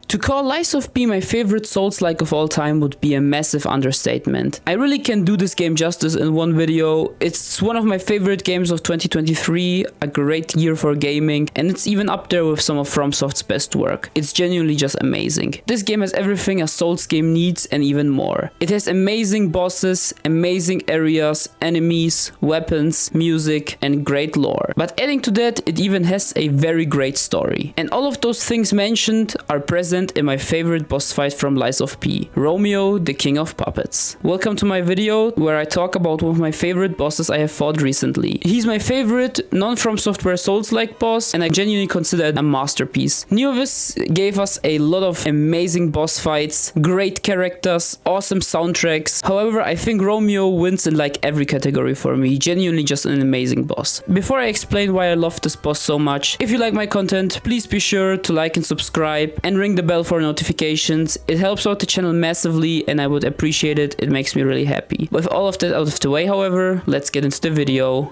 To call Lies of P my favorite Souls-like of all time would be a massive understatement. I really can't do this game justice in one video. It's one of my favorite games of 2023, a great year for gaming, and it's even up there with some of FromSoft's best work. It's genuinely just amazing. This game has everything a Souls game needs and even more. It has amazing bosses, amazing areas, enemies, weapons, music, and great lore. But adding to that, it even has a very great story. And all of those things mentioned are present in my favorite boss fight from Lies of P, Romeo, the King of Puppets. Welcome to my video where I talk about one of my favorite bosses I have fought recently. He's my favorite non-From Software Souls-like boss, and I genuinely consider it a masterpiece. Neovis gave us a lot of amazing boss fights, great characters, awesome soundtracks. However, I think Romeo wins in like every category for me. Genuinely just an amazing boss. Before I explain why I love this boss so much, if you like my content, please be sure to like and subscribe and ring the bell for notifications. It helps out the channel massively and I would appreciate it. It makes me really happy. With all of that out of the way, however, let's get into the video.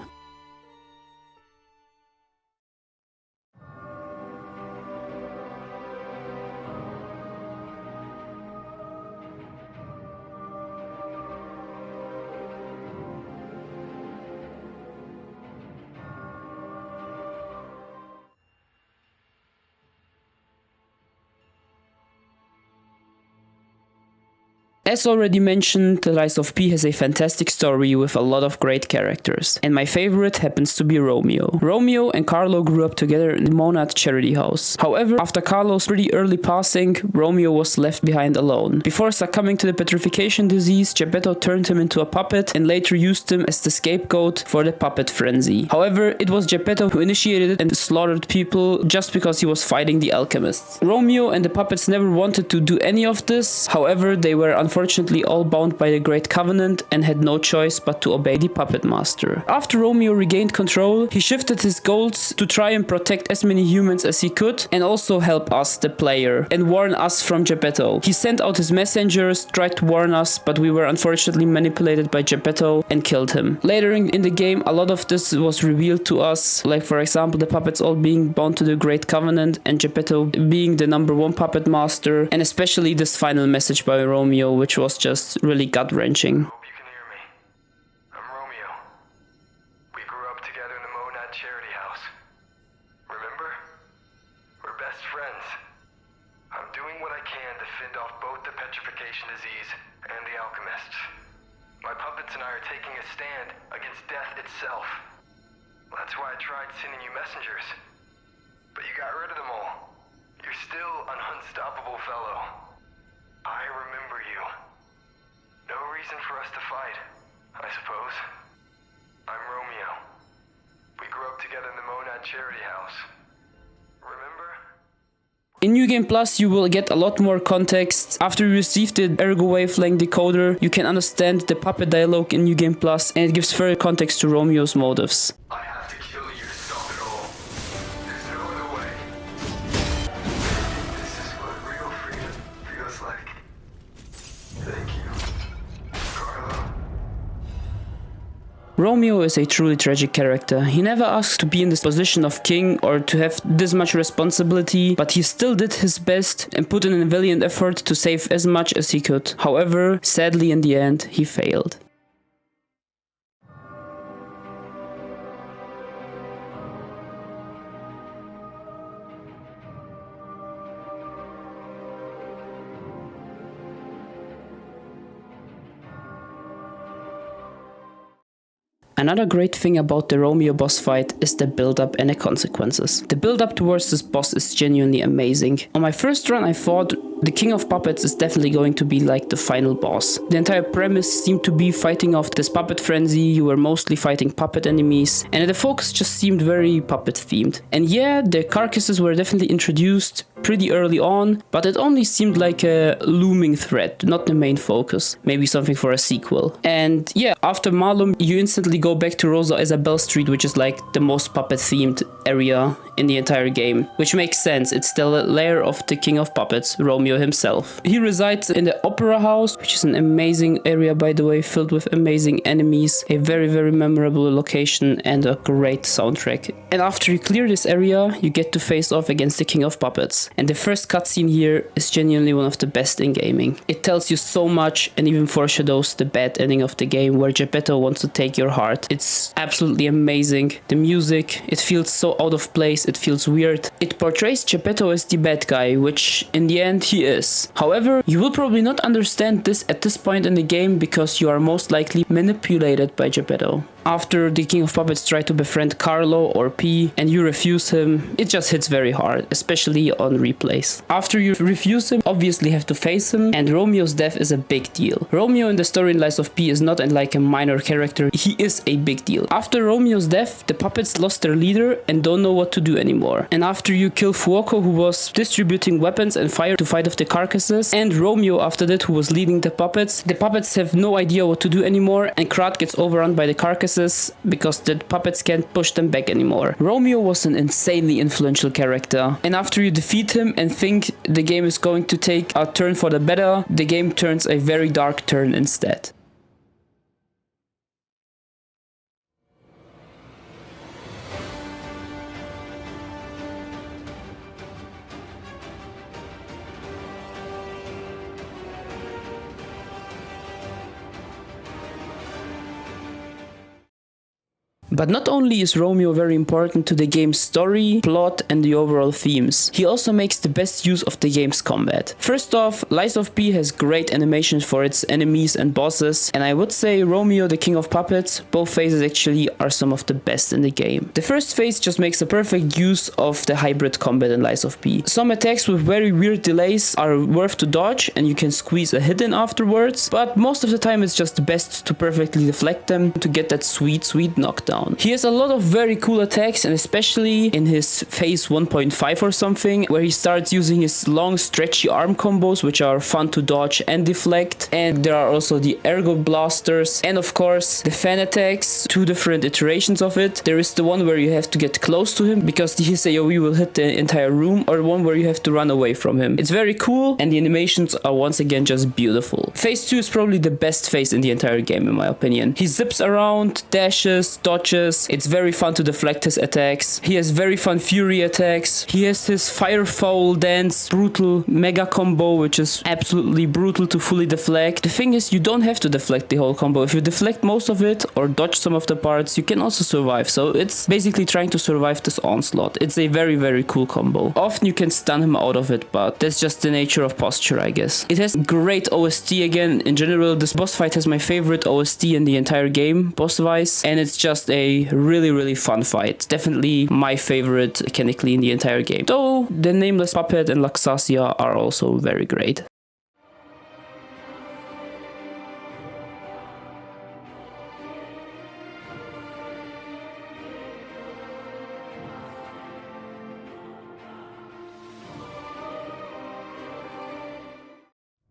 As already mentioned, The Lies of P has a fantastic story with a lot of great characters, and my favorite happens to be Romeo. Romeo and Carlo grew up together in the Monad charity house. However, after Carlo's pretty early passing, Romeo was left behind alone. Before succumbing to the petrification disease, Geppetto turned him into a puppet and later used him as the scapegoat for the puppet frenzy. However, it was Geppetto who initiated it and slaughtered people just because he was fighting the alchemists. Romeo and the puppets never wanted to do any of this, however, they were unfortunately all bound by the Great Covenant and had no choice but to obey the puppet master. After Romeo regained control, he shifted his goals to try and protect as many humans as he could and also help us, the player, and warn us from Geppetto. He sent out his messengers, tried to warn us, but we were unfortunately manipulated by Geppetto and killed him. Later in the game, a lot of this was revealed to us, like for example the puppets all being bound to the Great Covenant and Geppetto being the #1 puppet master, and especially this final message by Romeo, which was just really gut-wrenching. Hope you can hear me. I'm Romeo. We grew up together in the Monad charity house. Remember? We're best friends. I'm doing what I can to fend off both the petrification disease and the alchemists. My puppets and I are taking a stand against death itself. That's why I tried sending you messengers. But you got rid of them all. You're still an unstoppable fellow. I remember you. No reason for us to fight, I suppose. I'm Romeo. We grew up together in the Monad charity house. Remember? In New Game Plus, you will get a lot more context. After you receive the Ergo Wavelength decoder, you can understand the puppet dialogue in New Game Plus, and it gives further context to Romeo's motives. I have to kill you to stop it all. There's no other way. This is what real freedom feels like. Thank you, Carlo. Romeo is a truly tragic character. He never asked to be in this position of king or to have this much responsibility, but he still did his best and put in a valiant effort to save as much as he could. However, sadly in the end, he failed. Another great thing about the Romeo boss fight is the build-up and the consequences. The build-up towards this boss is genuinely amazing. On my first run I thought the King of Puppets is definitely going to be like the final boss. The entire premise seemed to be fighting off this puppet frenzy, you were mostly fighting puppet enemies, and the focus just seemed very puppet themed. And yeah, the carcasses were definitely introduced pretty early on, but it only seemed like a looming threat, not the main focus. Maybe something for a sequel. And yeah, after Malum, you instantly go back to Rosa Isabel Street, which is like the most puppet themed area in the entire game, which makes sense. It's the lair of the King of Puppets, Romeo himself. He resides in the Opera House, which is an amazing area, by the way, filled with amazing enemies, a very, very memorable location, and a great soundtrack. And after you clear this area, you get to face off against the King of Puppets. And the first cutscene here is genuinely one of the best in gaming. It tells you so much and even foreshadows the bad ending of the game where Geppetto wants to take your heart. It's absolutely amazing. The music, it feels so out of place, it feels weird. It portrays Geppetto as the bad guy, which in the end he is. However, you will probably not understand this at this point in the game because you are most likely manipulated by Geppetto. After the King of Puppets tries to befriend Carlo or P and you refuse him, it just hits very hard, especially on replays. After you refuse him, obviously have to face him, and Romeo's death is a big deal. Romeo in the story in Lies of P is not like a minor character, he is a big deal. After Romeo's death, the puppets lost their leader and don't know what to do anymore. And after you kill Fuoco, who was distributing weapons and fire to fight off the carcasses, and Romeo after that, who was leading the puppets have no idea what to do anymore, and Krat gets overrun by the carcasses because the puppets can't push them back anymore. Romeo was an insanely influential character, and after you defeat him and think the game is going to take a turn for the better, the game turns a very dark turn instead. But not only is Romeo very important to the game's story, plot and the overall themes, he also makes the best use of the game's combat. First off, Lies of P has great animations for its enemies and bosses, and I would say Romeo the King of Puppets, both phases actually are some of the best in the game. The first phase just makes a perfect use of the hybrid combat in Lies of P. Some attacks with very weird delays are worth to dodge and you can squeeze a hit in afterwards, but most of the time it's just best to perfectly deflect them to get that sweet knockdown. He has a lot of very cool attacks, and especially in his phase 1.5 or something, where he starts using his long stretchy arm combos, which are fun to dodge and deflect. And there are also the ergo blasters, and of course the fan attacks, two different iterations of it. There is the one where you have to get close to him because his AoE will hit the entire room, or one where you have to run away from him. It's very cool, and the animations are once again just beautiful. Phase 2 is probably the best phase in the entire game in my opinion. He zips around, dashes, dodges. It's very fun to deflect his attacks. He has very fun fury attacks. He has his fire foul dance brutal mega combo, which is absolutely brutal to fully deflect. The thing is, you don't have to deflect the whole combo. If you deflect most of it or dodge some of the parts, you can also survive. So it's basically trying to survive this onslaught. It's a very cool combo. Often you can stun him out of it, but that's just the nature of posture, I guess. It has great OST again. In general, this boss fight has my favorite OST in the entire game, boss-wise, and it's just a really fun fight. Definitely my favorite mechanically in the entire game. Though the Nameless Puppet and Laxasia are also very great.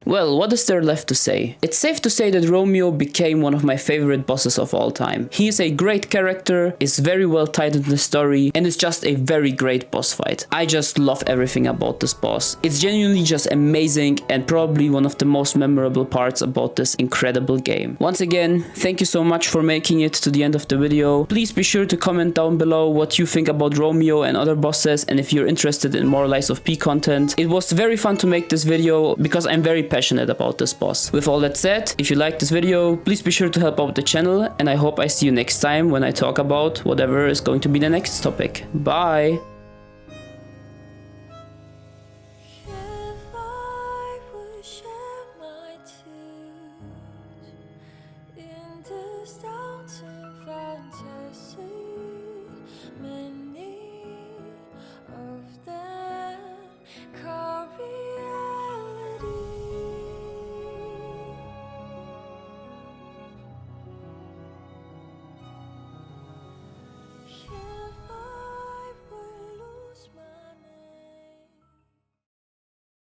Well, what is there left to say? It's safe to say that Romeo became one of my favorite bosses of all time. He is a great character, is very well tied in the story, and is just a very great boss fight. I just love everything about this boss. It's genuinely just amazing and probably one of the most memorable parts about this incredible game. Once again, thank you so much for making it to the end of the video. Please be sure to comment down below what you think about Romeo and other bosses, and if you're interested in more Lies of P content. It was very fun to make this video because I'm very passionate about this boss. With all that said, if you liked this video, please be sure to help out the channel, and I hope I see you next time when I talk about whatever is going to be the next topic. Bye! If I would share my tears in this doubting fantasy,